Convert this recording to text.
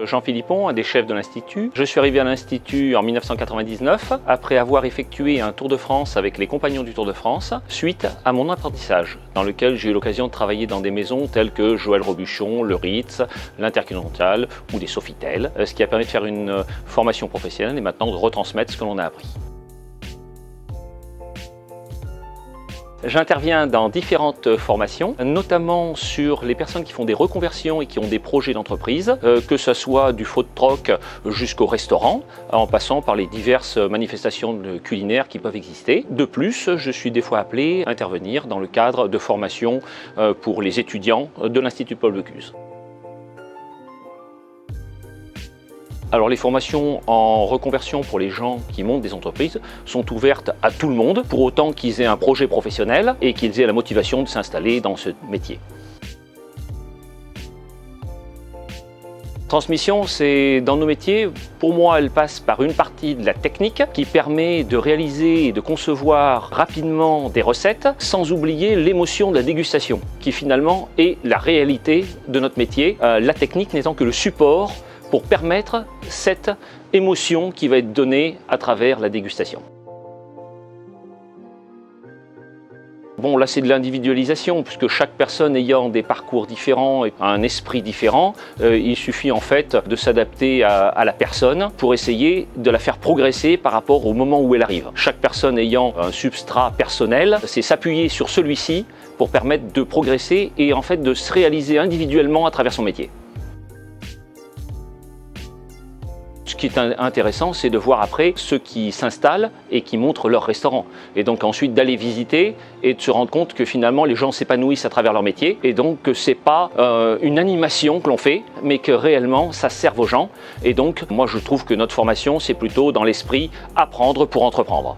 Jean Philippon, un des chefs de l'Institut. Je suis arrivé à l'Institut en 1999, après avoir effectué un Tour de France avec les compagnons du Tour de France, suite à mon apprentissage, dans lequel j'ai eu l'occasion de travailler dans des maisons telles que Joël Robuchon, le Ritz, l'Intercontinental ou des Sofitel, ce qui a permis de faire une formation professionnelle et maintenant de retransmettre ce que l'on a appris. J'interviens dans différentes formations, notamment sur les personnes qui font des reconversions et qui ont des projets d'entreprise, que ce soit du food truck jusqu'au restaurant, en passant par les diverses manifestations culinaires qui peuvent exister. De plus, je suis des fois appelé à intervenir dans le cadre de formations pour les étudiants de l'Institut Paul Bocuse. Alors les formations en reconversion pour les gens qui montent des entreprises sont ouvertes à tout le monde, pour autant qu'ils aient un projet professionnel et qu'ils aient la motivation de s'installer dans ce métier. Transmission, c'est dans nos métiers, pour moi, elle passe par une partie de la technique qui permet de réaliser et de concevoir rapidement des recettes sans oublier l'émotion de la dégustation, qui finalement est la réalité de notre métier, la technique n'étant que le support pour permettre cette émotion qui va être donnée à travers la dégustation. Bon, là c'est de l'individualisation, puisque chaque personne ayant des parcours différents et un esprit différent, il suffit en fait de s'adapter à la personne pour essayer de la faire progresser par rapport au moment où elle arrive. Chaque personne ayant un substrat personnel, c'est s'appuyer sur celui-ci pour permettre de progresser et en fait de se réaliser individuellement à travers son métier. Ce qui est intéressant, c'est de voir après ceux qui s'installent et qui montrent leur restaurant. Et donc ensuite d'aller visiter et de se rendre compte que finalement les gens s'épanouissent à travers leur métier. Et donc que ce n'est pas une animation que l'on fait, mais que réellement ça serve aux gens. Et donc moi je trouve que notre formation, c'est plutôt dans l'esprit apprendre pour entreprendre.